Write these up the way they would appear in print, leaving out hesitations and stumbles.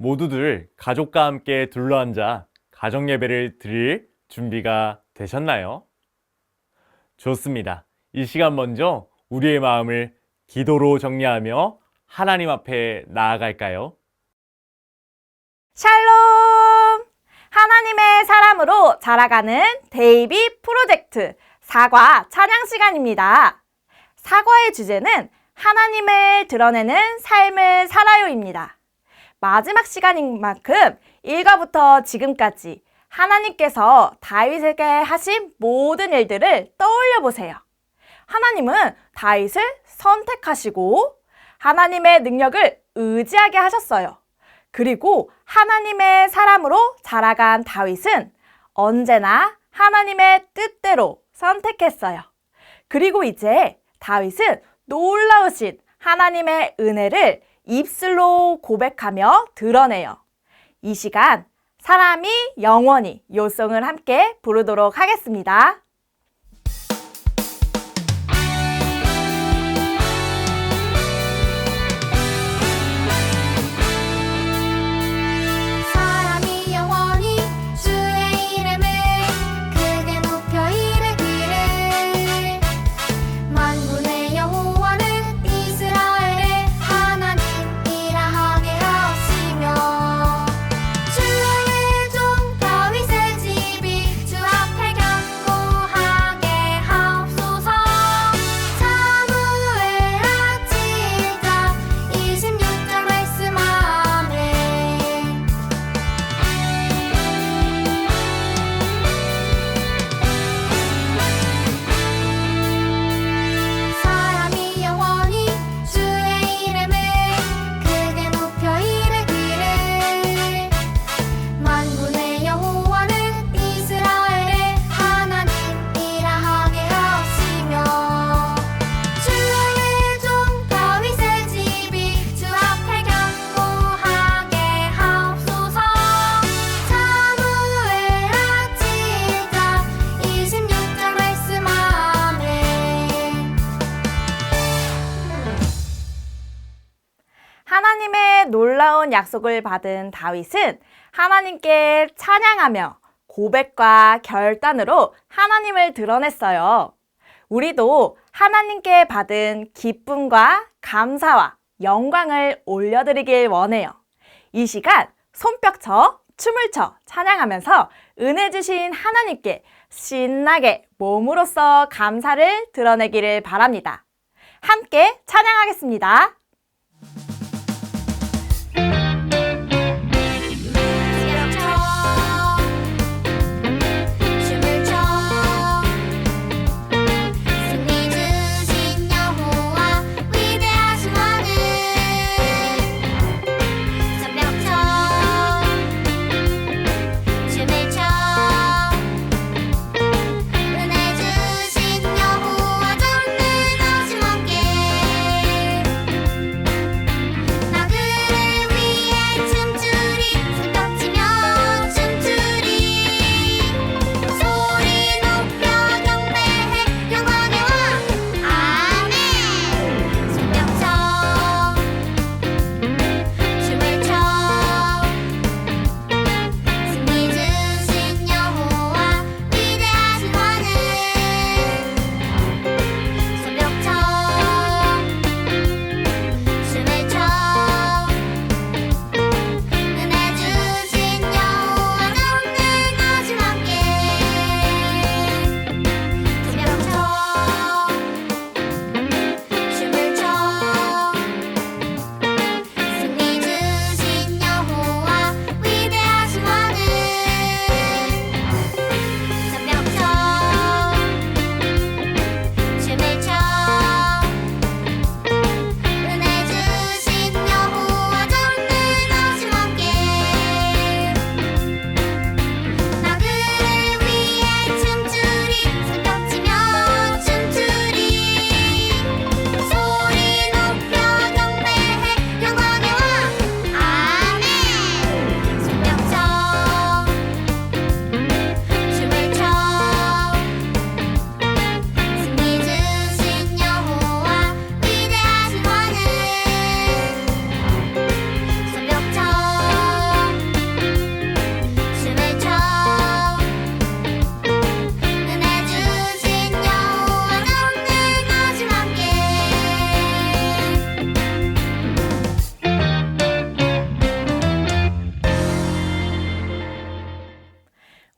모두들 가족과 함께 둘러앉아 가정 예배를 드릴 준비가 되셨나요? 좋습니다. 이 시간 먼저 우리의 마음을 기도로 정리하며 하나님 앞에 나아갈까요? 샬롬! 하나님의 사람으로 자라가는 데이비 프로젝트 사과 찬양 시간입니다. 사과의 주제는 하나님을 드러내는 삶을 살아요입니다. 마지막 시간인 만큼 1과부터 지금까지 하나님께서 다윗에게 하신 모든 일들을 떠올려 보세요. 하나님은 다윗을 선택하시고 하나님의 능력을 의지하게 하셨어요. 그리고 하나님의 사람으로 자라간 다윗은 언제나 하나님의 뜻대로 선택했어요. 그리고 이제 다윗은 놀라우신 하나님의 은혜를 입술로 고백하며 드러내요. 이 시간 사람이 영원히 요송을 함께 부르도록 하겠습니다. 사람이 영원히 주의 이름을 크게 높여 이르기를 만군의 여호와는 이스라엘의 하나님이라 하게 하시며 주의 종 다윗의 집이 주 앞에 견고하게 하옵소서. 사무엘 아치 1장 26절 말씀 아멘. 사람이 영원히 주의 이름을 크게 높여 이르기를 만군의 여호와는 이스라엘의 하나님이라 하게 하시며 주의 종 다윗의 집이 주 앞에 견고하게 하옵소서. 사무엘 아치 1장 26절 말씀 아멘. 하나님의 놀라운 약속을 받은 다윗은 하나님께 찬양하며 고백과 결단으로 하나님을 드러냈어요. 우리도 하나님께 받은 기쁨과 감사와 영광을 올려드리길 원해요. 이 시간 손뼉쳐 춤을 춰 찬양하면서 은혜 주신 하나님께 신나게 몸으로써 감사를 드러내기를 바랍니다. 함께 찬양하겠습니다. 춤을 춰 승리 주신 여호와 위대하신 하늘 손뼉쳐 춤을 춰 은혜 주신 여호와 전능하신 왕께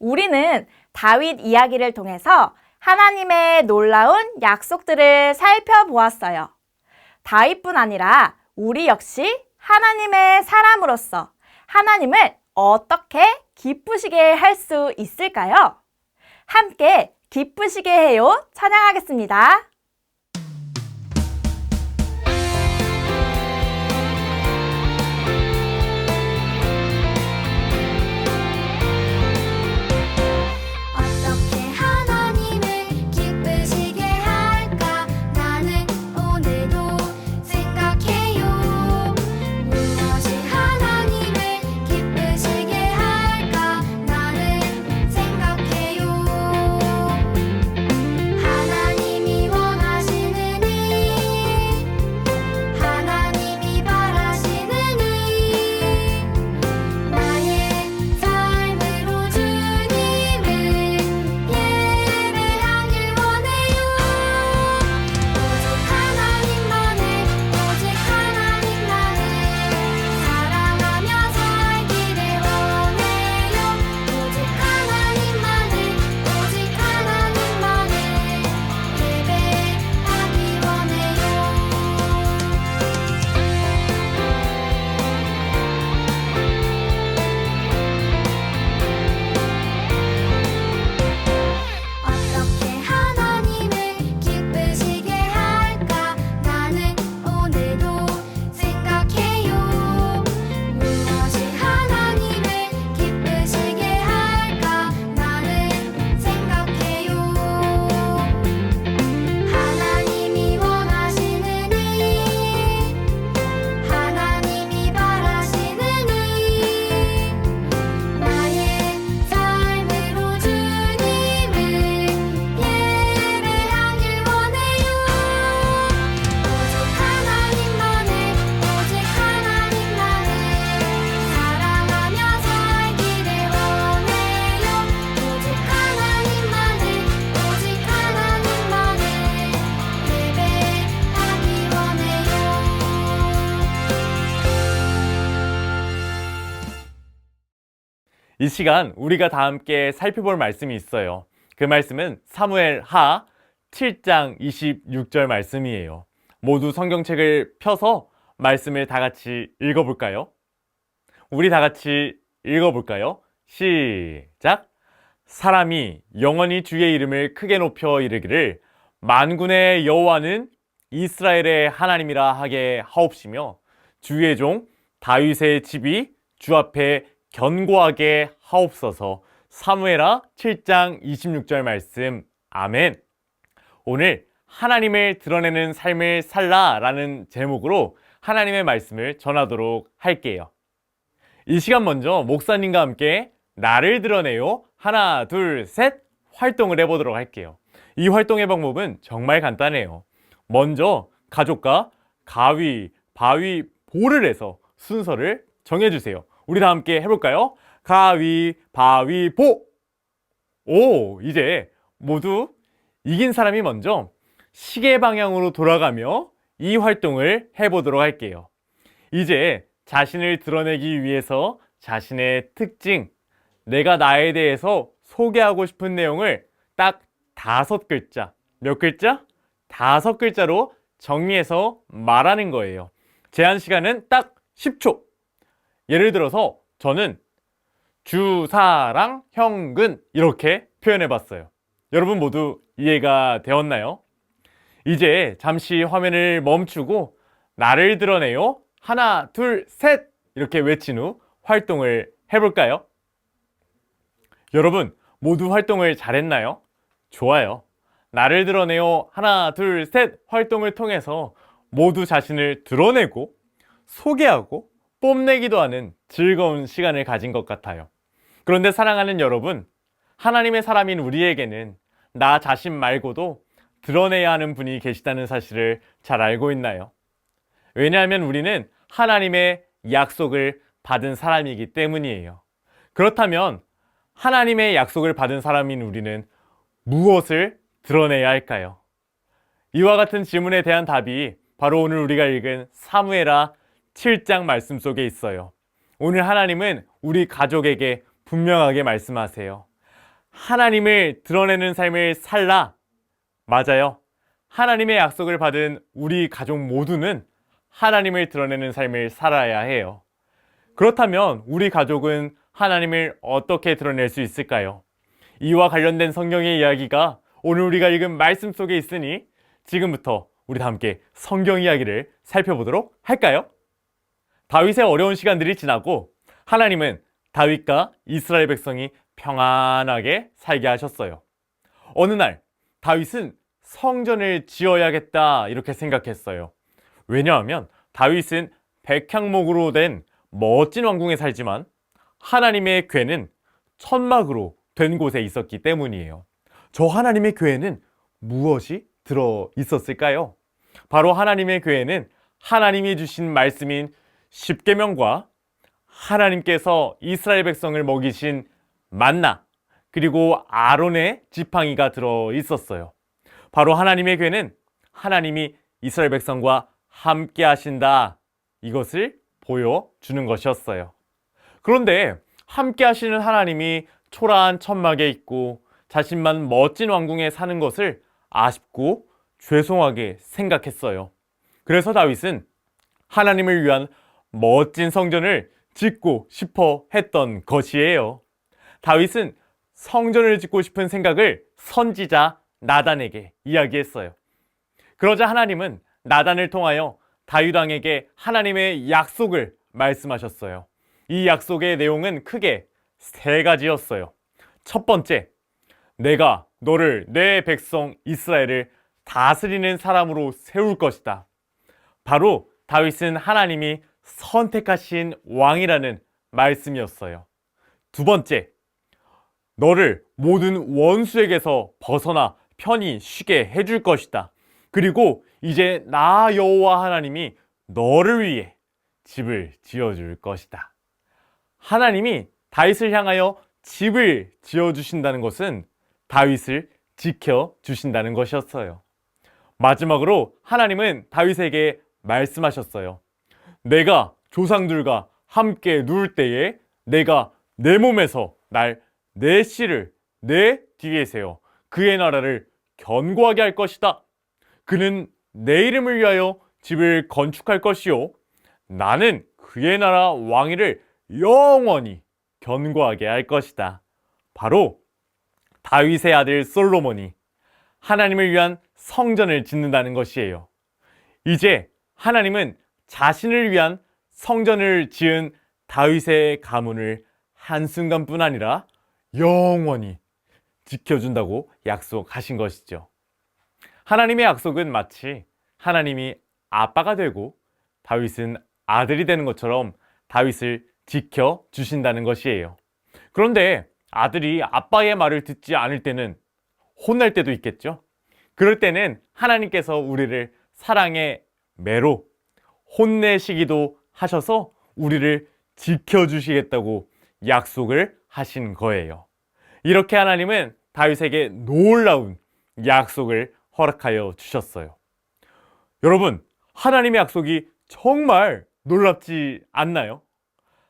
우리는 다윗 이야기를 통해서 하나님의 놀라운 약속들을 살펴보았어요. 다윗뿐 아니라 우리 역시 하나님의 사람으로서 하나님을 어떻게 기쁘시게 할 수 있을까요? 함께 기쁘시게 해요 찬양하겠습니다. 어떻게 하나님을 기쁘시게 할까 나는 오늘도 생각해요. 무엇이 하나님을 기쁘시게 할까 나는 생각해요. 하나님이 원하시는 일, 하나님이 바라시는 일, 나의 삶으로 주님을 예배하길 원해요. 오직 하나님만을 사랑하며 살기를 원해요. 오직 하나님만을 예배하기 원해요. 어떻게 하나님을 기쁘시게 할까 나는 오늘도 생각해요. 무엇이 하나님을 기쁘시게 할까 나는 생각해요. 하나님이 원하시는 일, 하나님이 바라시는 일, 나의 삶으로 주님을 예배하길 원해요. 오직 하나님만을 사랑하며 살기를 원해요. 오직 하나님만을 예배하기 원해요. 이 시간 우리가 다 함께 살펴볼 말씀이 있어요. 그 말씀은 사무엘 하 7장 26절 말씀이에요. 모두 성경책을 펴서 말씀을 다 같이 읽어볼까요? 우리 다 같이 읽어볼까요? 시작! 사람이 영원히 주의 이름을 크게 높여 이르기를 만군의 여호와는 이스라엘의 하나님이라 하게 하옵시며 주의 종 다윗의 집이 주 앞에 견고하게 하옵소서. 사무엘하 7장 26절 말씀. 아멘. 오늘 하나님을 드러내는 삶을 살라 라는 제목으로 하나님의 말씀을 전하도록 할게요. 이 시간 먼저 목사님과 함께 나를 드러내요 하나 둘 셋 활동을 해보도록 할게요. 이 활동의 방법은 정말 간단해요. 먼저 가족과 가위, 바위, 보를 해서 순서를 정해주세요. 우리 다 함께 해볼까요? 가위, 바위, 보! 오, 이제 모두 이긴 사람이 먼저 시계 방향으로 돌아가며 이 활동을 해보도록 할게요. 이제 자신을 드러내기 위해서 자신의 특징, 내가 나에 대해서 소개하고 싶은 내용을 딱 5글자, 몇 글자? 5글자로 정리해서 말하는 거예요. 제한 시간은 딱 10초. 예를 들어서 저는 주사랑 형근 이렇게 표현해 봤어요. 여러분 모두 이해가 되었나요? 이제 잠시 화면을 멈추고 나를 드러내요 하나 둘 셋 이렇게 외친 후 활동을 해볼까요? 여러분 모두 활동을 잘했나요? 좋아요. 나를 드러내요 하나 둘 셋 활동을 통해서 모두 자신을 드러내고 소개하고 뽐내기도 하는 즐거운 시간을 가진 것 같아요. 그런데 사랑하는 여러분, 하나님의 사람인 우리에게는 나 자신 말고도 드러내야 하는 분이 계시다는 사실을 잘 알고 있나요? 왜냐하면 우리는 하나님의 약속을 받은 사람이기 때문이에요. 그렇다면 하나님의 약속을 받은 사람인 우리는 무엇을 드러내야 할까요? 이와 같은 질문에 대한 답이 바로 오늘 우리가 읽은 사무엘하 7장 말씀 속에 있어요. 오늘 하나님은 우리 가족에게 분명하게 말씀하세요. 하나님을 드러내는 삶을 살라. 맞아요. 하나님의 약속을 받은 우리 가족 모두는 하나님을 드러내는 삶을 살아야 해요. 그렇다면 우리 가족은 하나님을 어떻게 드러낼 수 있을까요? 이와 관련된 성경의 이야기가 오늘 우리가 읽은 말씀 속에 있으니 지금부터 우리 다 함께 성경 이야기를 살펴보도록 할까요? 다윗의 어려운 시간들이 지나고 하나님은 다윗과 이스라엘 백성이 평안하게 살게 하셨어요. 어느 날 다윗은 성전을 지어야겠다 이렇게 생각했어요. 왜냐하면 다윗은 백향목으로 된 멋진 왕궁에 살지만 하나님의 궤는 천막으로 된 곳에 있었기 때문이에요. 저 하나님의 궤에는 무엇이 들어 있었을까요? 바로 하나님의 궤에는 하나님이 주신 말씀인 십계명과 하나님께서 이스라엘 백성을 먹이신 만나, 그리고 아론의 지팡이가 들어 있었어요. 바로 하나님의 궤는 하나님이 이스라엘 백성과 함께 하신다, 이것을 보여주는 것이었어요. 그런데 함께 하시는 하나님이 초라한 천막에 있고 자신만 멋진 왕궁에 사는 것을 아쉽고 죄송하게 생각했어요. 그래서 다윗은 하나님을 위한 멋진 성전을 짓고 싶어 했던 것이에요. 다윗은 성전을 짓고 싶은 생각을 선지자 나단에게 이야기했어요. 그러자 하나님은 나단을 통하여 다윗 왕에게 하나님의 약속을 말씀하셨어요. 이 약속의 내용은 크게 세 가지였어요. 첫 번째, 내가 너를 내 백성 이스라엘을 다스리는 사람으로 세울 것이다. 바로 다윗은 하나님이 선택하신 왕이라는 말씀이었어요. 두 번째, 너를 모든 원수에게서 벗어나 편히 쉬게 해줄 것이다. 그리고 이제 나 여호와 하나님이 너를 위해 집을 지어줄 것이다. 하나님이 다윗을 향하여 집을 지어주신다는 것은 다윗을 지켜주신다는 것이었어요. 마지막으로 하나님은 다윗에게 말씀하셨어요. 내가 조상들과 함께 누울 때에 내가 내 몸에서 내 씨를 내 뒤에 세워 그의 나라를 견고하게 할 것이다. 그는 내 이름을 위하여 집을 건축할 것이요 나는 그의 나라 왕위를 영원히 견고하게 할 것이다. 바로 다윗의 아들 솔로몬이 하나님을 위한 성전을 짓는다는 것이에요. 이제 하나님은 자신을 위한 성전을 지은 다윗의 가문을 한순간뿐 아니라 영원히 지켜준다고 약속하신 것이죠. 하나님의 약속은 마치 하나님이 아빠가 되고 다윗은 아들이 되는 것처럼 다윗을 지켜주신다는 것이에요. 그런데 아들이 아빠의 말을 듣지 않을 때는 혼날 때도 있겠죠. 그럴 때는 하나님께서 우리를 사랑의 매로 혼내시기도 하셔서 우리를 지켜주시겠다고 약속을 하신 거예요. 이렇게 하나님은 다윗에게 놀라운 약속을 허락하여 주셨어요. 여러분, 하나님의 약속이 정말 놀랍지 않나요?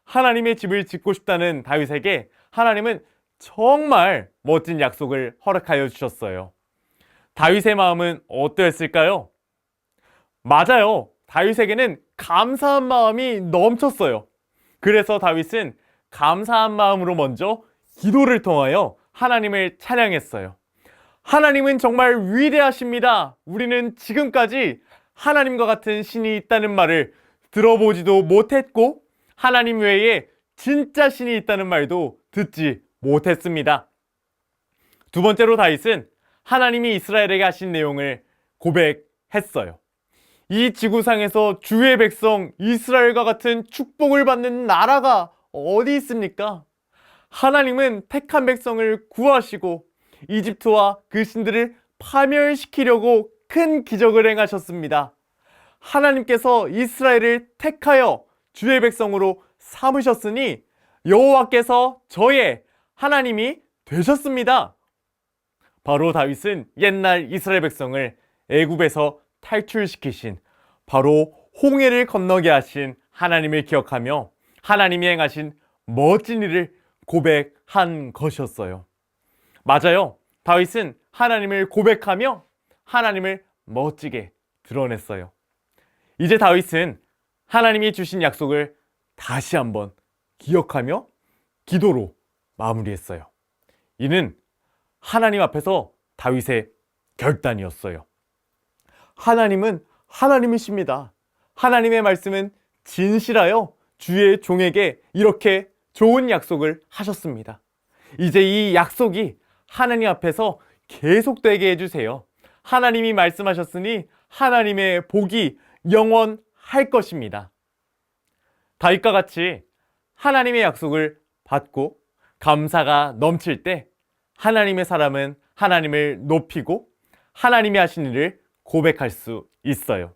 하나님의 집을 짓고 싶다는 다윗에게 하나님은 정말 멋진 약속을 허락하여 주셨어요. 다윗의 마음은 어떠했을까요? 맞아요. 다윗에게는 감사한 마음이 넘쳤어요. 그래서 다윗은 감사한 마음으로 먼저 기도를 통하여 하나님을 찬양했어요. 하나님은 정말 위대하십니다. 우리는 지금까지 하나님과 같은 신이 있다는 말을 들어보지도 못했고 하나님 외에 진짜 신이 있다는 말도 듣지 못했습니다. 두 번째로 다윗은 하나님이 이스라엘에게 하신 내용을 고백했어요. 이 지구상에서 주의 백성 이스라엘과 같은 축복을 받는 나라가 어디 있습니까? 하나님은 택한 백성을 구하시고 이집트와 그 신들을 파멸시키려고 큰 기적을 행하셨습니다. 하나님께서 이스라엘을 택하여 주의 백성으로 삼으셨으니 여호와께서 저의 하나님이 되셨습니다. 바로 다윗은 옛날 이스라엘 백성을 애굽에서 탈출시키신 바로 홍해를 건너게 하신 하나님을 기억하며 하나님이 행하신 멋진 일을 고백한 것이었어요. 맞아요. 다윗은 하나님을 고백하며 하나님을 멋지게 드러냈어요. 이제 다윗은 하나님이 주신 약속을 다시 한번 기억하며 기도로 마무리했어요. 이는 하나님 앞에서 다윗의 결단이었어요. 하나님은 하나님이십니다. 하나님의 말씀은 진실하여 주의 종에게 이렇게 좋은 약속을 하셨습니다. 이제 이 약속이 하나님 앞에서 계속되게 해주세요. 하나님이 말씀하셨으니 하나님의 복이 영원할 것입니다. 다윗과 같이 하나님의 약속을 받고 감사가 넘칠 때 하나님의 사람은 하나님을 높이고 하나님이 하신 일을 고백할 수 있어요.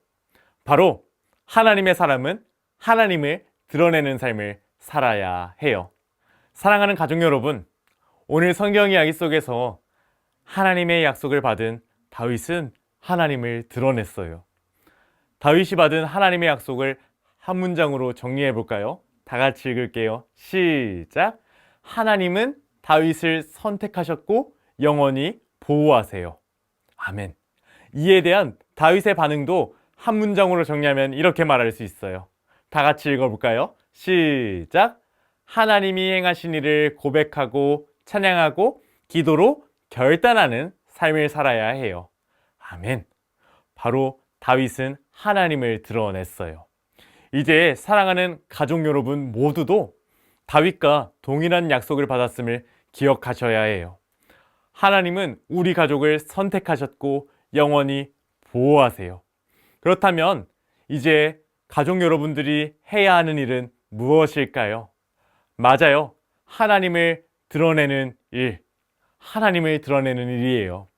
바로 하나님의 사람은 하나님을 드러내는 삶을 살아야 해요. 사랑하는 가족 여러분, 오늘 성경 이야기 속에서 하나님의 약속을 받은 다윗은 하나님을 드러냈어요. 다윗이 받은 하나님의 약속을 한 문장으로 정리해 볼까요? 다 같이 읽을게요. 시작! 하나님은 다윗을 선택하셨고 영원히 보호하세요. 아멘. 이에 대한 다윗의 반응도 한 문장으로 정리하면 이렇게 말할 수 있어요. 다 같이 읽어볼까요? 시작! 하나님이 행하신 일을 고백하고 찬양하고 기도로 결단하는 삶을 살아야 해요. 아멘. 바로 다윗은 하나님을 드러냈어요. 이제 사랑하는 가족 여러분 모두도 다윗과 동일한 약속을 받았음을 기억하셔야 해요. 하나님은 우리 가족을 선택하셨고 영원히 보호하세요. 그렇다면 이제 가족 여러분들이 해야 하는 일은 무엇일까요? 맞아요. 하나님을 드러내는 일, 하나님을 드러내는 일이에요.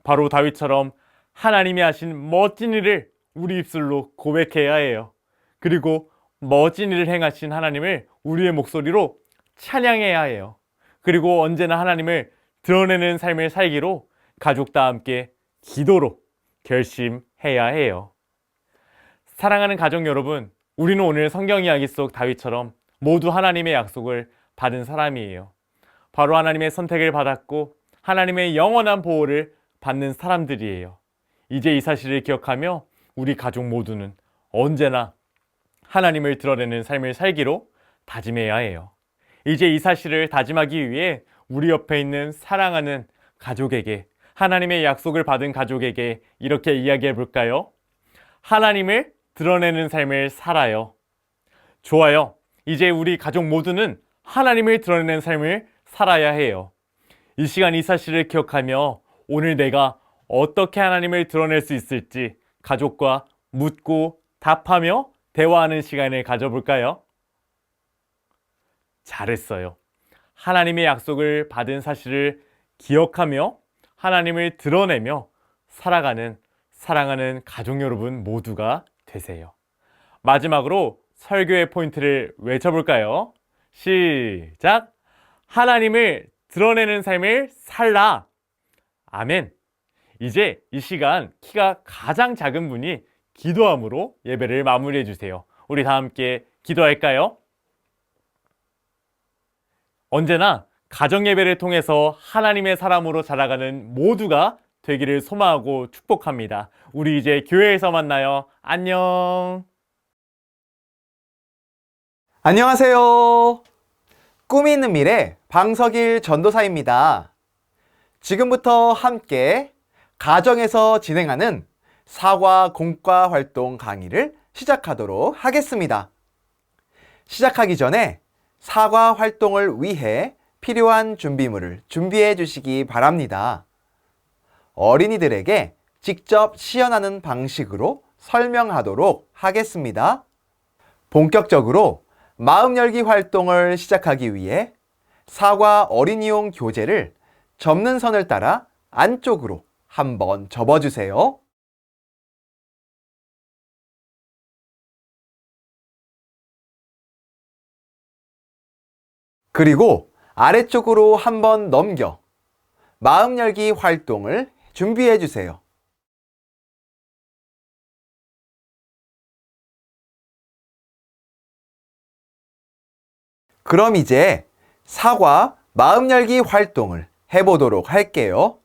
바로 다윗처럼 하나님이 하신 멋진 일을 우리 입술로 고백해야 해요. 그리고 멋진 일을 행하신 하나님을 우리의 목소리로 찬양해야 해요. 그리고 언제나 하나님을 드러내는 삶을 살기로 가족과 함께 기도로 결심해야 해요. 사랑하는 가족 여러분, 우리는 오늘 성경 이야기 속 다윗처럼 모두 하나님의 약속을 받은 사람이에요. 바로 하나님의 선택을 받았고 하나님의 영원한 보호를 받는 사람들이에요. 이제 이 사실을 기억하며 우리 가족 모두는 언제나 하나님을 드러내는 삶을 살기로 다짐해야 해요. 이제 이 사실을 다짐하기 위해 우리 옆에 있는 사랑하는 가족에게, 하나님의 약속을 받은 가족에게 이렇게 이야기해 볼까요? 하나님을 드러내는 삶을 살아요. 좋아요. 이제 우리 가족 모두는 하나님을 드러내는 삶을 살아야 해요. 이 시간 이 사실을 기억하며 오늘 내가 어떻게 하나님을 드러낼 수 있을지 가족과 묻고 답하며 대화하는 시간을 가져볼까요? 잘했어요. 하나님의 약속을 받은 사실을 기억하며 하나님을 드러내며 살아가는 사랑하는 가족 여러분 모두가 되세요. 마지막으로 설교의 포인트를 외쳐볼까요? 시작! 하나님을 드러내는 삶을 살라. 아멘. 이제 이 시간 키가 가장 작은 분이 기도함으로 예배를 마무리해 주세요. 우리 다 함께 기도할까요? 언제나 가정 예배를 통해서 하나님의 사람으로 자라가는 모두가 되기를 소망하고 축복합니다. 우리 이제 교회에서 만나요. 안녕. 안녕하세요. 꿈이 있는 미래 방석일 전도사입니다. 지금부터 함께 가정에서 진행하는 사과 공과 활동 강의를 시작하도록 하겠습니다. 시작하기 전에 사과 활동을 위해 필요한 준비물을 준비해 주시기 바랍니다. 어린이들에게 직접 시연하는 방식으로 설명하도록 하겠습니다. 본격적으로 마음 열기 활동을 시작하기 위해 사과 어린이용 교재를 접는 선을 따라 안쪽으로 한번 접어주세요. 그리고 아래쪽으로 한번 넘겨 마음 열기 활동을 준비해 주세요. 그럼 이제 사과 마음 열기 활동을 해보도록 할게요.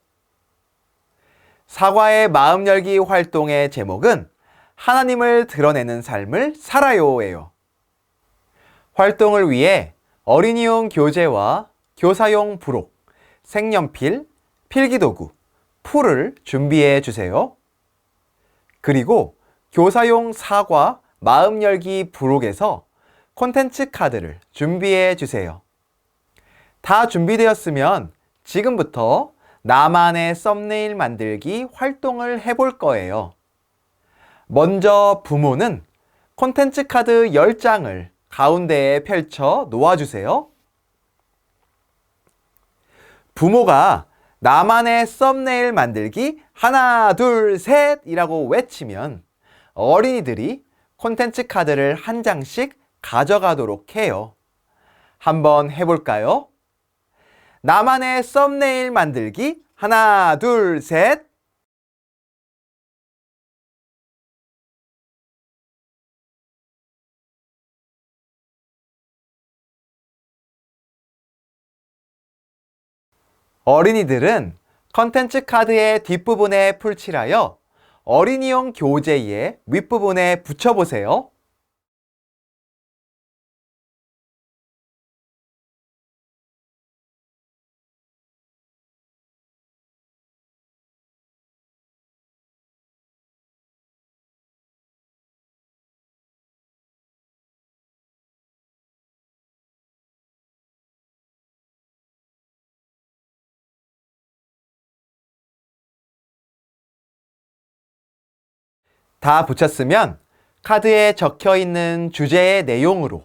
사과의 마음 열기 활동의 제목은 하나님을 드러내는 삶을 살아요예요. 활동을 위해 어린이용 교재와 교사용 부록, 색연필, 필기도구, 풀을 준비해 주세요. 그리고 교사용 사과 마음 열기 부록에서 콘텐츠 카드를 준비해 주세요. 다 준비되었으면 지금부터 나만의 썸네일 만들기 활동을 해볼 거예요. 먼저 부모는 콘텐츠 카드 10장을 가운데에 펼쳐 놓아주세요. 부모가 나만의 썸네일 만들기 하나, 둘, 셋 이라고 외치면 어린이들이 콘텐츠 카드를 한 장씩 가져가도록 해요. 한번 해볼까요? 나만의 썸네일 만들기 하나, 둘, 셋. 어린이들은 컨텐츠 카드의 뒷부분에 풀칠하여 어린이용 교재의 윗부분에 붙여보세요. 다 붙였으면 카드에 적혀 있는 주제의 내용으로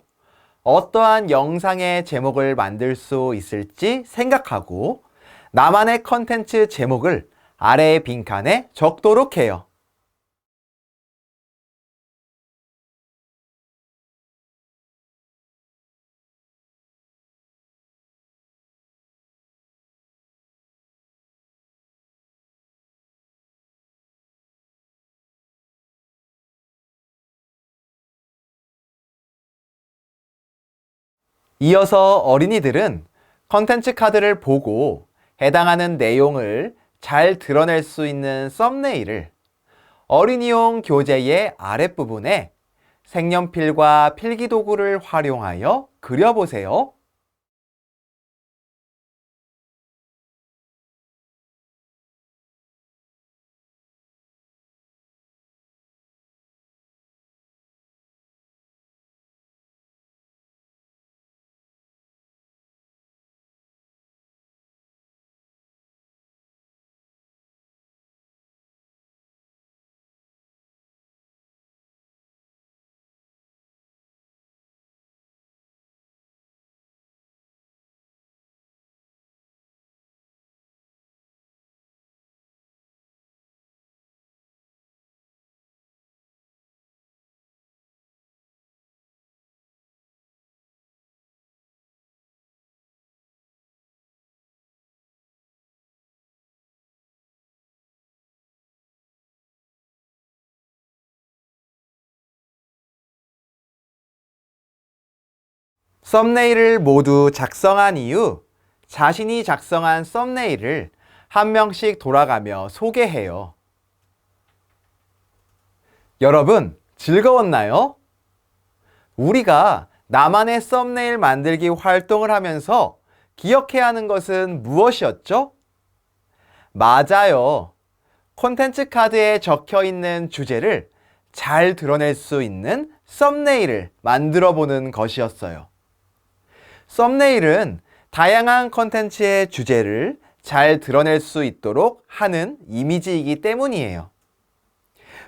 어떠한 영상의 제목을 만들 수 있을지 생각하고 나만의 컨텐츠 제목을 아래의 빈칸에 적도록 해요. 이어서 어린이들은 컨텐츠 카드를 보고 해당하는 내용을 잘 드러낼 수 있는 썸네일을 어린이용 교재의 아랫부분에 색연필과 필기도구를 활용하여 그려보세요. 썸네일을 모두 작성한 이후 자신이 작성한 썸네일을 한 명씩 돌아가며 소개해요. 여러분, 즐거웠나요? 우리가 나만의 썸네일 만들기 활동을 하면서 기억해야 하는 것은 무엇이었죠? 맞아요. 콘텐츠 카드에 적혀 있는 주제를 잘 드러낼 수 있는 썸네일을 만들어 보는 것이었어요. 썸네일은 다양한 콘텐츠의 주제를 잘 드러낼 수 있도록 하는 이미지이기 때문이에요.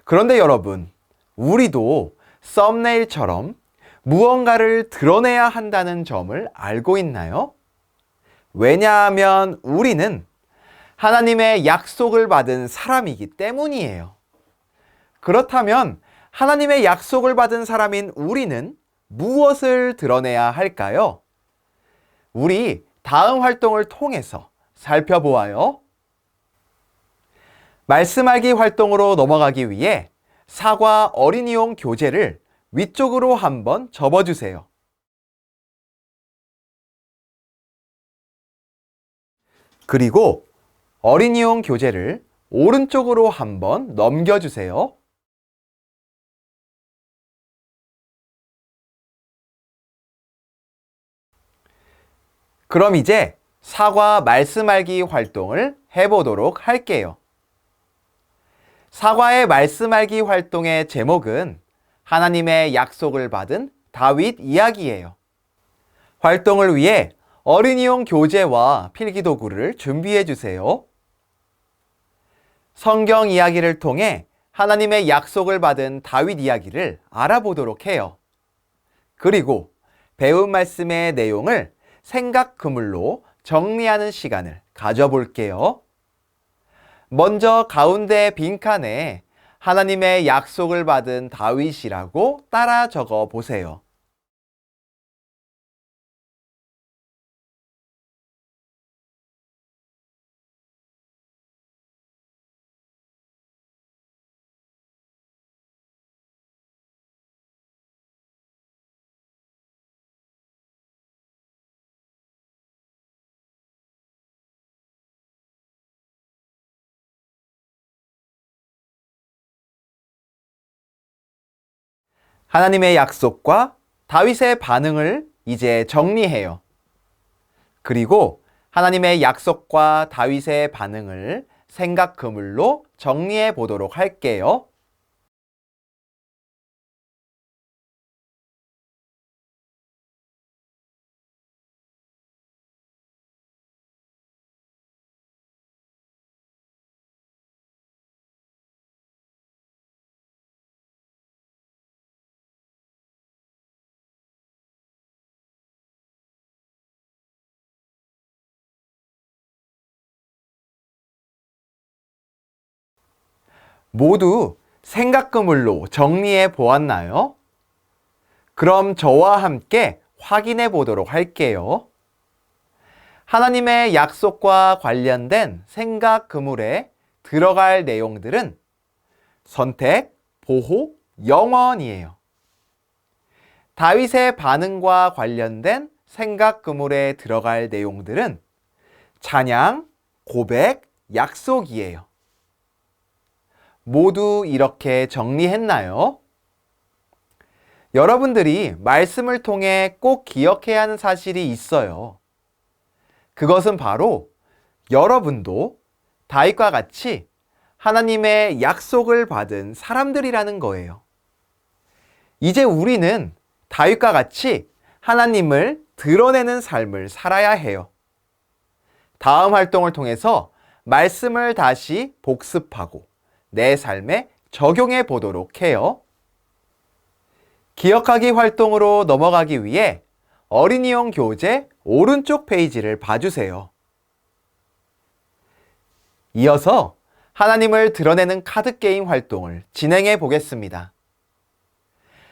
그런데 여러분, 우리도 썸네일처럼 무언가를 드러내야 한다는 점을 알고 있나요? 왜냐하면 우리는 하나님의 약속을 받은 사람이기 때문이에요. 그렇다면 하나님의 약속을 받은 사람인 우리는 무엇을 드러내야 할까요? 우리 다음 활동을 통해서 살펴보아요. 말씀 알기 활동으로 넘어가기 위해 사과 어린이용 교재를 위쪽으로 한번 접어주세요. 그리고 어린이용 교재를 오른쪽으로 한번 넘겨주세요. 그럼 이제 사과 말씀 알기 활동을 해보도록 할게요. 사과의 말씀 알기 활동의 제목은 하나님의 약속을 받은 다윗 이야기예요. 활동을 위해 어린이용 교재와 필기도구를 준비해 주세요. 성경 이야기를 통해 하나님의 약속을 받은 다윗 이야기를 알아보도록 해요. 그리고 배운 말씀의 내용을 생각 그물로 정리하는 시간을 가져볼게요. 먼저 가운데 빈칸에 하나님의 약속을 받은 다윗이라고 따라 적어 보세요. 하나님의 약속과 다윗의 반응을 이제 정리해요. 그리고 하나님의 약속과 다윗의 반응을 생각 그물로 정리해 보도록 할게요. 모두 생각 그물로 정리해 보았나요? 그럼 저와 함께 확인해 보도록 할게요. 하나님의 약속과 관련된 생각 그물에 들어갈 내용들은 선택, 보호, 영원이에요. 다윗의 반응과 관련된 생각 그물에 들어갈 내용들은 찬양, 고백, 약속이에요. 모두 이렇게 정리했나요? 여러분들이 말씀을 통해 꼭 기억해야 하는 사실이 있어요. 그것은 바로 여러분도 다윗과 같이 하나님의 약속을 받은 사람들이라는 거예요. 이제 우리는 다윗과 같이 하나님을 드러내는 삶을 살아야 해요. 다음 활동을 통해서 말씀을 다시 복습하고 내 삶에 적용해 보도록 해요. 기억하기 활동으로 넘어가기 위해 어린이용 교재 오른쪽 페이지를 봐주세요. 이어서 하나님을 드러내는 카드게임 활동을 진행해 보겠습니다.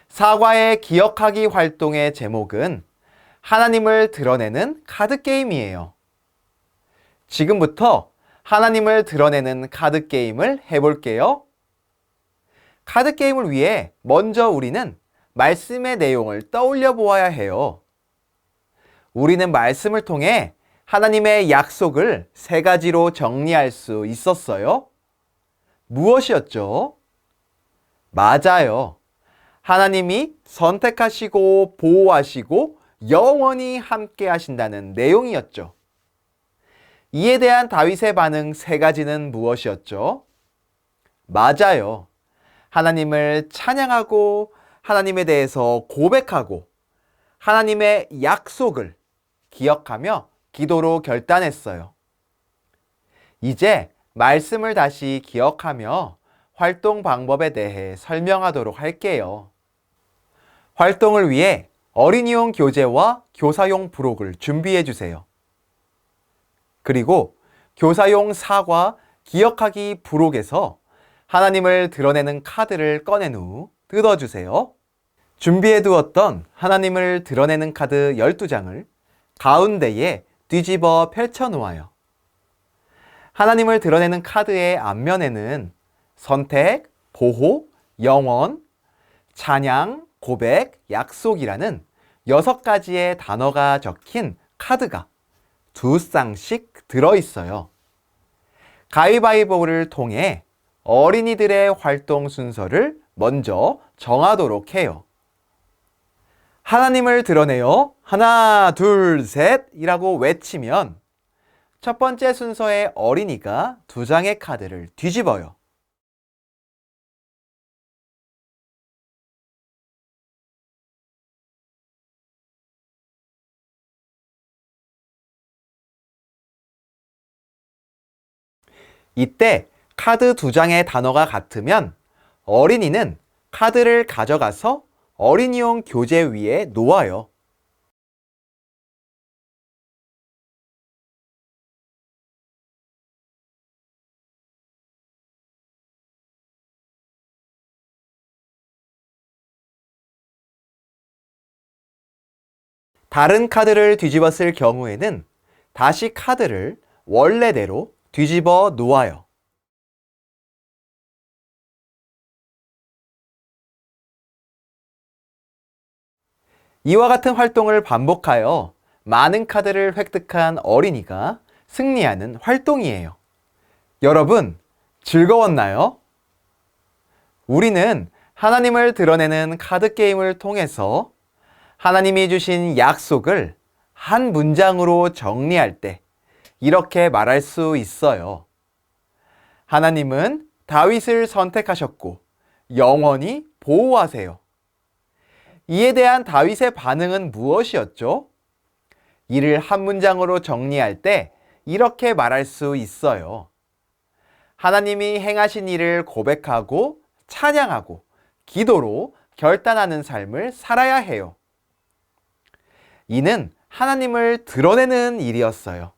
사과의 기억하기 활동의 제목은 하나님을 드러내는 카드게임이에요. 지금부터 하나님을 드러내는 카드게임을 해볼게요. 카드게임을 위해 먼저 우리는 말씀의 내용을 떠올려 보아야 해요. 우리는 말씀을 통해 하나님의 약속을 세 가지로 정리할 수 있었어요. 무엇이었죠? 맞아요. 하나님이 선택하시고 보호하시고 영원히 함께 하신다는 내용이었죠. 이에 대한 다윗의 반응 세 가지는 무엇이었죠? 맞아요. 하나님을 찬양하고 하나님에 대해서 고백하고 하나님의 약속을 기억하며 기도로 결단했어요. 이제 말씀을 다시 기억하며 활동 방법에 대해 설명하도록 할게요. 활동을 위해 어린이용 교재와 교사용 부록을 준비해 주세요. 그리고 교사용 사과 기억하기 부록에서 하나님을 드러내는 카드를 꺼낸 후 뜯어주세요. 준비해 두었던 하나님을 드러내는 카드 12장을 가운데에 뒤집어 펼쳐 놓아요. 하나님을 드러내는 카드의 앞면에는 선택, 보호, 영원, 찬양, 고백, 약속이라는 6가지의 단어가 적힌 카드가 2쌍씩 들어있어요. 가위바위보를 통해 어린이들의 활동 순서를 먼저 정하도록 해요. 하나님을 드러내요. 하나, 둘, 셋 이라고 외치면 첫 번째 순서의 어린이가 2장의 카드를 뒤집어요. 이때 카드 2장의 단어가 같으면 어린이는 카드를 가져가서 어린이용 교재 위에 놓아요. 다른 카드를 뒤집었을 경우에는 다시 카드를 원래대로 뒤집어 놓아요. 이와 같은 활동을 반복하여 많은 카드를 획득한 어린이가 승리하는 활동이에요. 여러분, 즐거웠나요? 우리는 하나님을 드러내는 카드 게임을 통해서 하나님이 주신 약속을 한 문장으로 정리할 때 이렇게 말할 수 있어요. 하나님은 다윗을 선택하셨고 영원히 보호하세요. 이에 대한 다윗의 반응은 무엇이었죠? 이를 한 문장으로 정리할 때 이렇게 말할 수 있어요. 하나님이 행하신 일을 고백하고 찬양하고 기도로 결단하는 삶을 살아야 해요. 이는 하나님을 드러내는 일이었어요.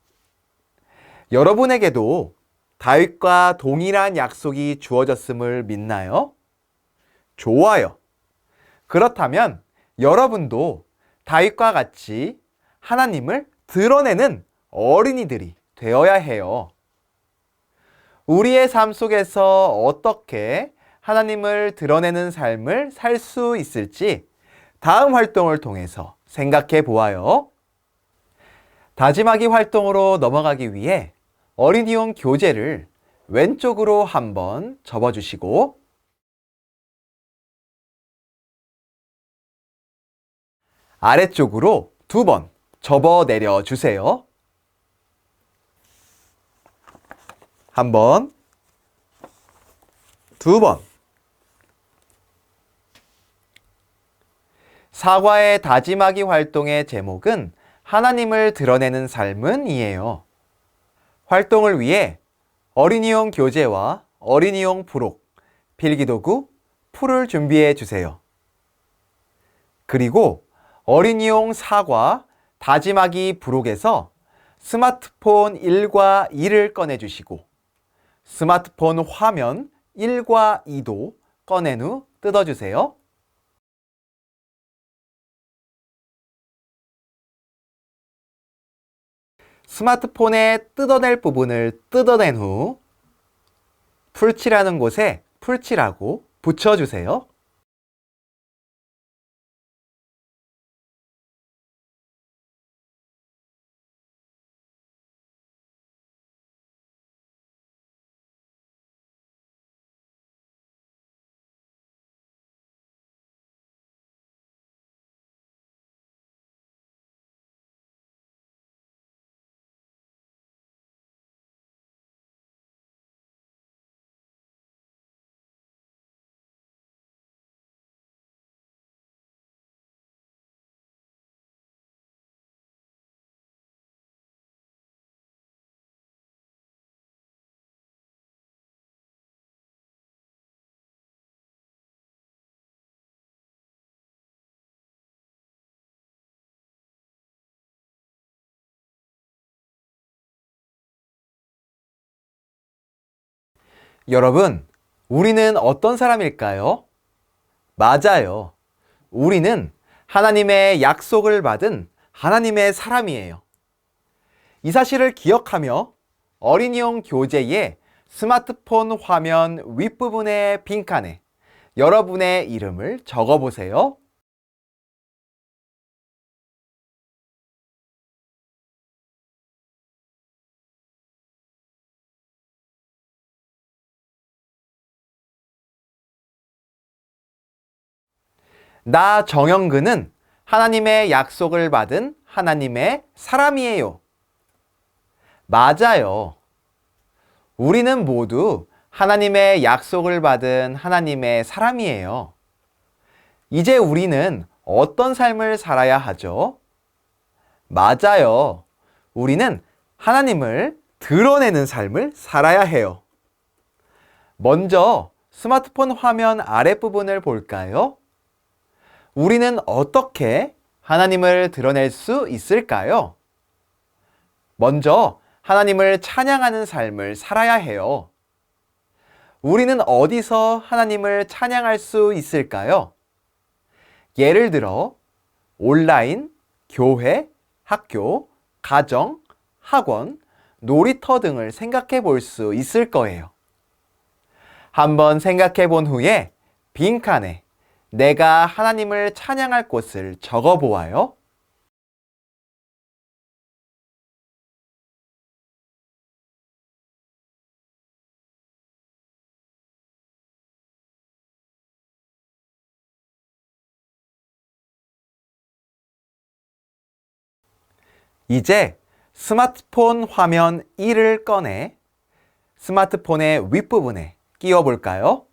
여러분에게도 다윗과 동일한 약속이 주어졌음을 믿나요? 좋아요. 그렇다면 여러분도 다윗과 같이 하나님을 드러내는 어린이들이 되어야 해요. 우리의 삶 속에서 어떻게 하나님을 드러내는 삶을 살 수 있을지 다음 활동을 통해서 생각해 보아요. 다짐하기 활동으로 넘어가기 위해 어린이용 교재를 왼쪽으로 한번 접어주시고 아래쪽으로 2번 접어 내려 주세요. 한 번, 2번. 사과의 다짐하기 활동의 제목은 하나님을 드러내는 삶은 이에요. 활동을 위해 어린이용 교재와 어린이용 부록, 필기도구, 풀을 준비해 주세요. 그리고 어린이용 사과, 다짐하기 부록에서 스마트폰 1과 2를 꺼내주시고 스마트폰 화면 1과 2도 꺼낸 후 뜯어주세요. 스마트폰의 뜯어낼 부분을 뜯어낸 후 풀칠하는 곳에 풀칠하고 붙여주세요. 여러분, 우리는 어떤 사람일까요? 맞아요. 우리는 하나님의 약속을 받은 하나님의 사람이에요. 이 사실을 기억하며 어린이용 교재에 스마트폰 화면 윗부분의 빈칸에 여러분의 이름을 적어보세요. 나 정영근은 하나님의 약속을 받은 하나님의 사람이에요. 맞아요. 우리는 모두 하나님의 약속을 받은 하나님의 사람이에요. 이제 우리는 어떤 삶을 살아야 하죠? 맞아요. 우리는 하나님을 드러내는 삶을 살아야 해요. 먼저 스마트폰 화면 아랫부분을 볼까요? 우리는 어떻게 하나님을 드러낼 수 있을까요? 먼저 하나님을 찬양하는 삶을 살아야 해요. 우리는 어디서 하나님을 찬양할 수 있을까요? 예를 들어 온라인, 교회, 학교, 가정, 학원, 놀이터 등을 생각해 볼 수 있을 거예요. 한번 생각해 본 후에 빈칸에 내가 하나님을 찬양할 곳을 적어 보아요. 이제 스마트폰 화면 1을 꺼내 스마트폰의 윗부분에 끼워 볼까요?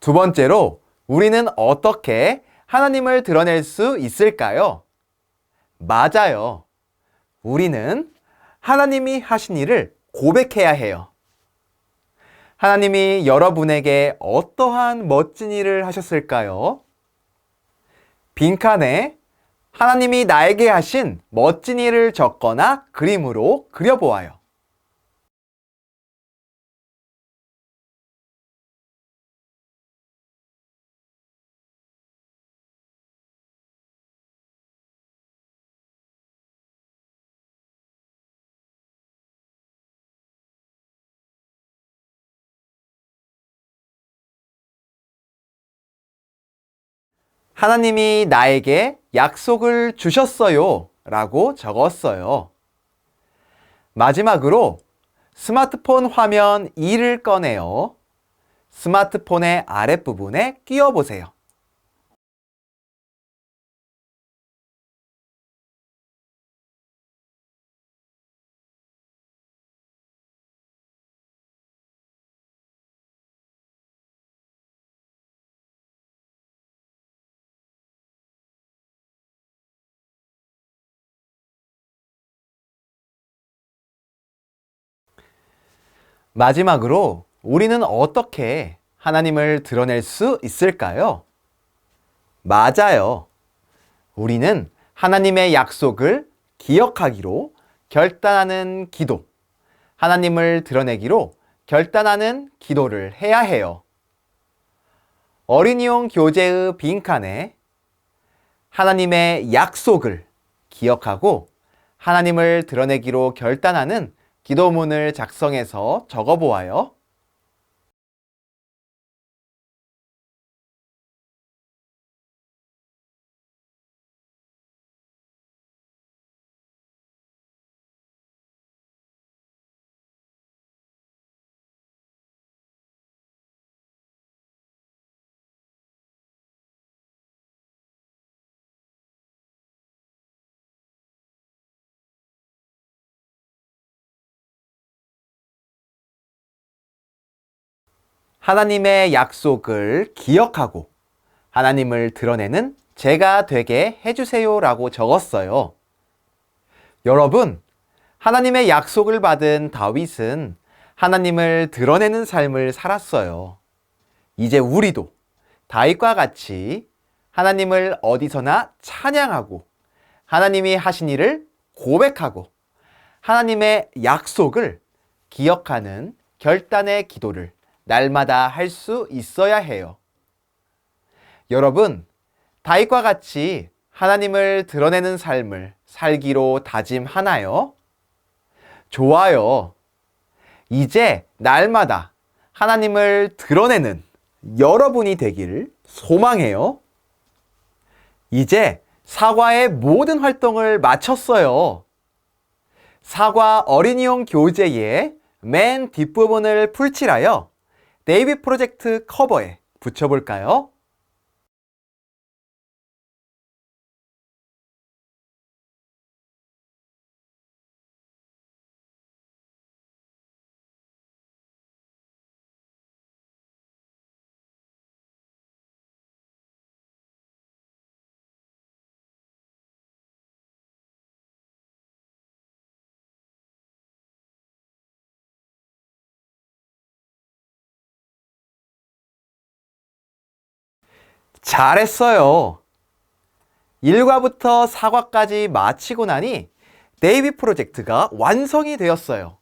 두 번째로 우리는 어떻게 하나님을 드러낼 수 있을까요? 맞아요. 우리는 하나님이 하신 일을 고백해야 해요. 하나님이 여러분에게 어떠한 멋진 일을 하셨을까요? 빈칸에 하나님이 나에게 하신 멋진 일을 적거나 그림으로 그려보아요. 하나님이 나에게 약속을 주셨어요 라고 적었어요. 마지막으로 스마트폰 화면 2를 꺼내어 스마트폰의 아랫부분에 끼워 보세요. 마지막으로 우리는 어떻게 하나님을 드러낼 수 있을까요? 맞아요. 우리는 하나님의 약속을 기억하기로 결단하는 기도, 하나님을 드러내기로 결단하는 기도를 해야 해요. 어린이용 교재의 빈칸에 하나님의 약속을 기억하고 하나님을 드러내기로 결단하는 기도문을 작성해서 적어보아요. 하나님의 약속을 기억하고 하나님을 드러내는 제가 되게 해주세요 라고 적었어요. 여러분, 하나님의 약속을 받은 다윗은 하나님을 드러내는 삶을 살았어요. 이제 우리도 다윗과 같이 하나님을 어디서나 찬양하고 하나님이 하신 일을 고백하고 하나님의 약속을 기억하는 결단의 기도를 날마다 할 수 있어야 해요. 여러분, 다윗과 같이 하나님을 드러내는 삶을 살기로 다짐하나요? 좋아요. 이제 날마다 하나님을 드러내는 여러분이 되기를 소망해요. 이제 사과의 모든 활동을 마쳤어요. 사과 어린이용 교재의 맨 뒷부분을 풀칠하여 네이비 프로젝트 커버에 붙여볼까요? 잘했어요. 1과부터 4과까지 마치고 나니 네이비 프로젝트가 완성이 되었어요.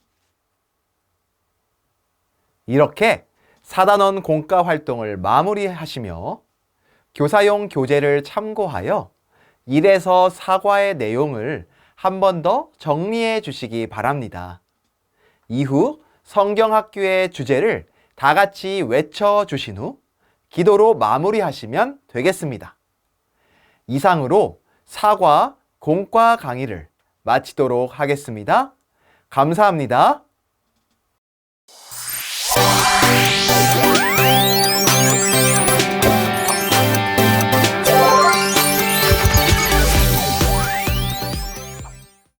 이렇게 4단원 공과 활동을 마무리하시며 교사용 교재를 참고하여 1에서 4과의 내용을 한 번 더 정리해 주시기 바랍니다. 이후 성경학교의 주제를 다 같이 외쳐 주신 후 기도로 마무리하시면 되겠습니다. 이상으로 4과 공과 강의를 마치도록 하겠습니다. 감사합니다.